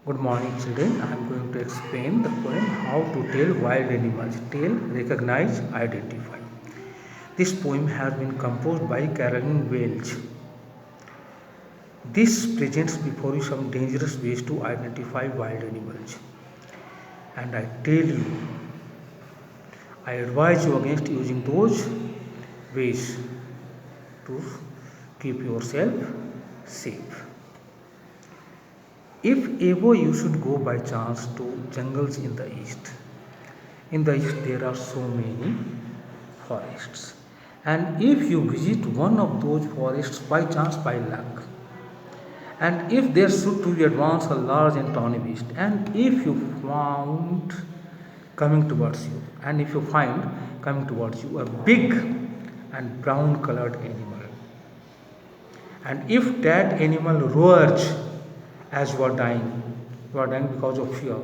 Good morning, children. I am going to explain the poem How to Tell Wild Animals. Tell, recognize, identify. This poem has been composed by Carolyn Welch. This presents before you some dangerous ways to identify wild animals. And I tell you, I advise you against using those ways to keep yourself safe. If ever you should go by chance to jungles in the east there are so many forests. And if you visit one of those forests by chance, by luck, and if there should to be advance a large and tawny beast, and if you found coming towards you, and if you find coming towards you a big and brown colored animal, and if that animal roars as you are dying because of fear,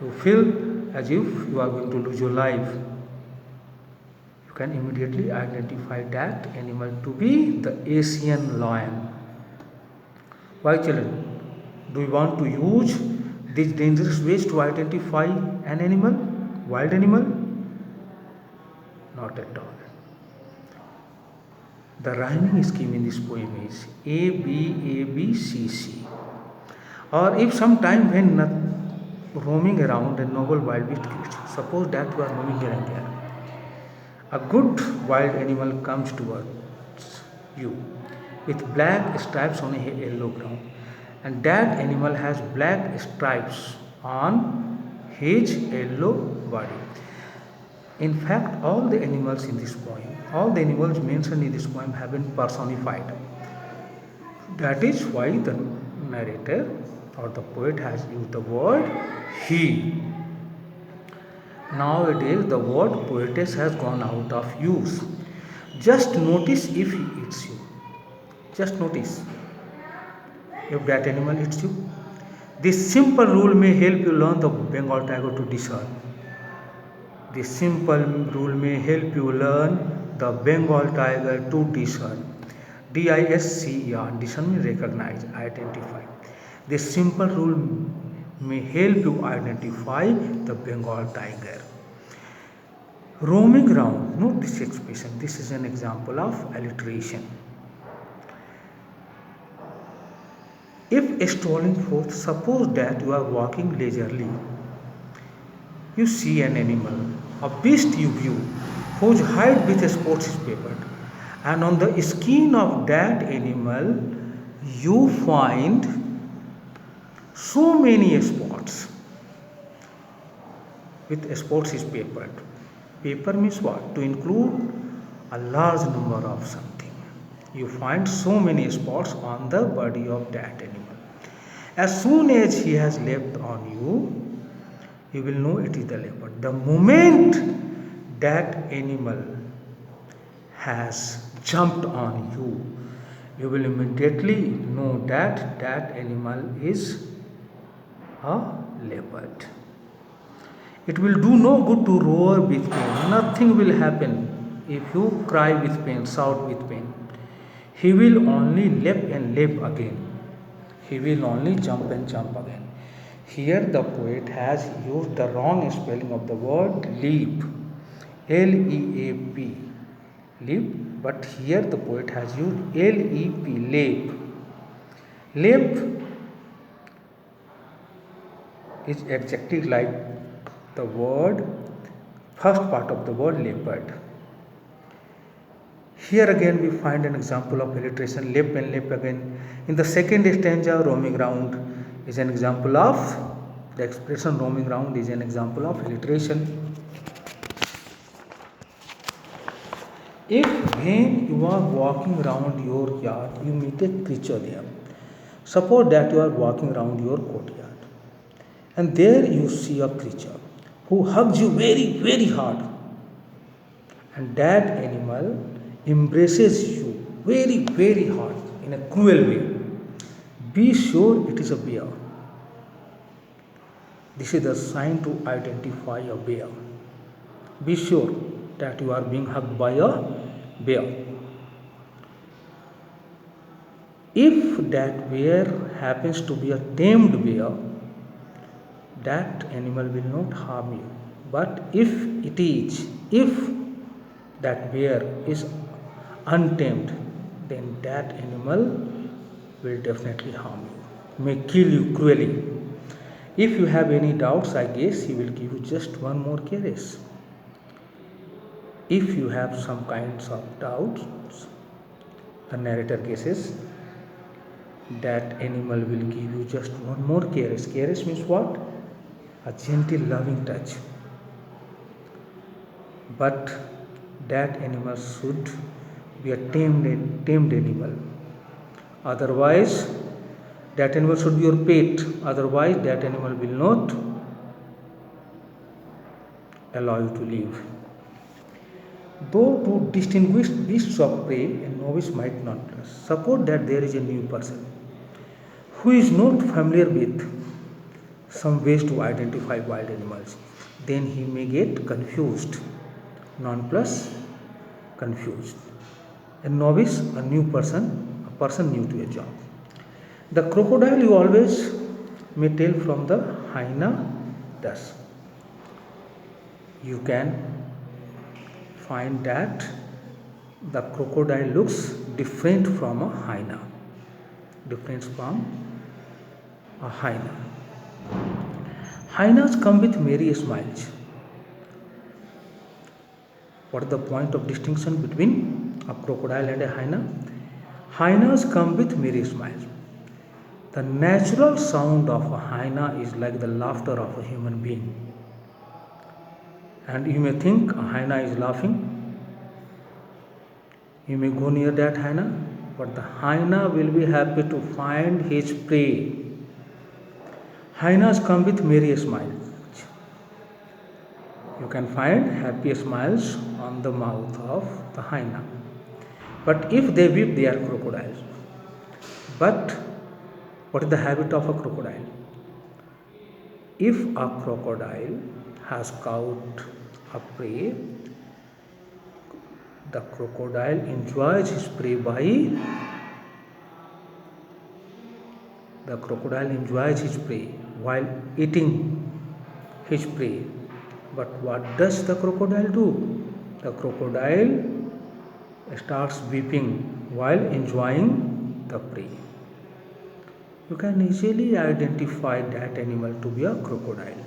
you feel as if you are going to lose your life, you can immediately identify that animal to be the Asian lion. Why, children? Do you want to use these dangerous ways to identify an animal, wild animal? Not at all. The rhyming scheme in this poem is A B A B C C. Or if sometime when roaming around a noble wild beast creature, suppose that you are moving here and there, a good wild animal comes towards you with black stripes on a yellow ground, and that animal has black stripes on his yellow body. In fact, all the animals in this poem, all the animals mentioned in this poem have been personified. That is why the narrator or the poet has used the word he. Nowadays, the word poetess has gone out of use. Just notice if he eats you. Just notice if that animal eats you. This simple rule may help you learn the Bengal tiger to discern. This simple rule may help you learn the Bengal tiger to discern. D-I-S-C-E-R, discern means recognize, identify. This simple rule may help you identify the Bengal tiger. Roaming round, note this expression. This is an example of alliteration. If strolling forth, suppose that you are walking leisurely, you see an animal, a beast you view, whose hide with spots is papered, and on the skin of that animal you find so many spots. With spots is papered. Paper means what? To include a large number of something. You find so many spots on the body of that animal. As soon as he has leapt on you will know it is the leopard. The moment that animal has jumped on you will immediately know that that animal is a leopard. It will do no good to roar with pain. Nothing will happen if you cry with pain, shout with pain. He will only leap and leap again. He will only jump and jump again. Here the poet has used the wrong spelling of the word leap, L-E-A-P, leap, but here the poet has used L-E-P, leap. Leap is exactly like the word, first part of the word leopard. Here again we find an example of alliteration, leap and leap again. In the second stanza, roaming round is an example of, the expression roaming round is an example of alliteration. If when you are walking around your yard, you meet a creature there, suppose that you are walking around your courtyard, and there you see a creature who hugs you very, very hard, and that animal embraces you very, very hard in a cruel way. Be sure it is a bear. This is the sign to identify a bear. Be sure that you are being hugged by a bear. If that bear happens to be a tamed bear, that animal will not harm you. But if that bear is untamed, then that animal will definitely harm you, may kill you cruelly. If you have any doubts, I guess he will give you just one more caress. If you have some kinds of doubts, the narrator guesses that animal will give you just one more caress. Caress means what? A gentle, loving touch. But that animal should be a tamed animal. Otherwise, that animal should be your pet. Otherwise, that animal will not allow you to live. Though to distinguish beasts of prey, a novice might not suppose that there is a new person who is not familiar with some ways to identify wild animals. Then he may get confused, nonplus confused. A novice, a new person, a person new to a job. The crocodile you always may tell from the hyena thus. You can find that the crocodile looks different from a hyena. Different from a hyena. Hyenas come with merry smiles. What is the point of distinction between a crocodile and a hyena? Hyenas come with merry smiles. The natural sound of a hyena is like the laughter of a human being. And you may think a hyena is laughing. You may go near that hyena, but the hyena will be happy to find his prey. Hyenas come with merry smiles. You can find happy smiles on the mouth of the hyena. But if they weep, they are crocodiles. But what is the habit of a crocodile? If a crocodile has caught a prey, the crocodile enjoys his prey while eating his prey. But what does the crocodile do? The crocodile starts weeping while enjoying the prey. You can easily identify that animal to be a crocodile.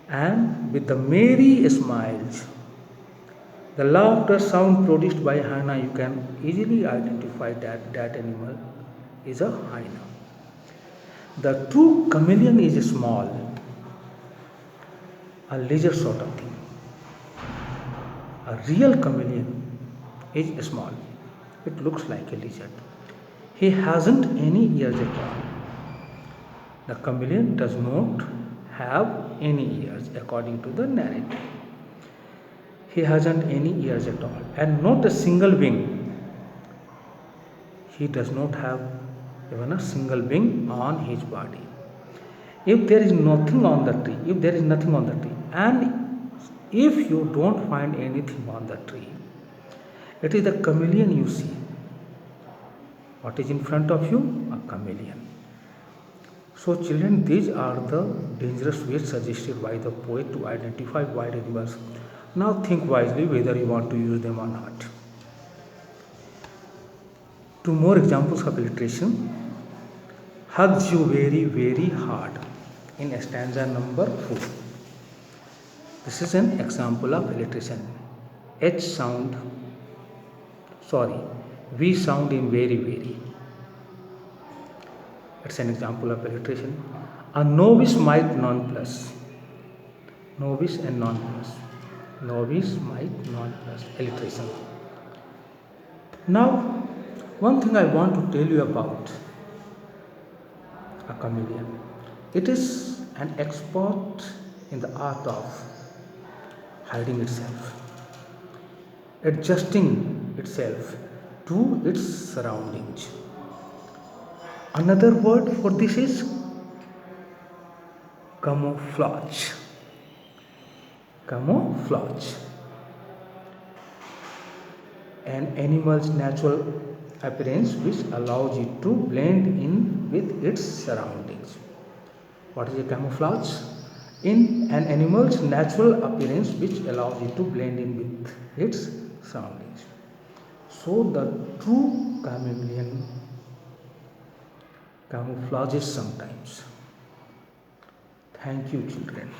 And with the merry smiles, the laughter sound produced by hyena, you can easily identify that that animal is a hyena. The true chameleon is small, a lizard sort of thing. A real chameleon is small. It looks like a lizard. He hasn't any ears at all. The chameleon does not have any ears according to the narrative. He hasn't any ears at all and not a single wing. He does not have even a single wing on his body. If there is nothing on the tree, and if you don't find anything on the tree, it is the chameleon you see. What is in front of you? A chameleon. So children, these are the dangerous ways suggested by the poet to identify wild animals. Now think wisely whether you want to use them or not. Two more examples of alliteration. Hugs you very, very hard in stanza number 4. This is an example of alliteration. V sound in very, very. It's an example of alliteration. A novice might nonplus. Novice and nonplus. Novice might nonplus. Alliteration. Now, one thing I want to tell you about a chameleon. It is an expert in the art of hiding itself, adjusting itself to its surroundings. Another word for this is camouflage. Camouflage. An animal's natural appearance which allows it to blend in with its surroundings. What is a camouflage? In an animal's natural appearance which allows it to blend in with its surroundings. So the true chameleon camouflages sometimes. Thank you, children.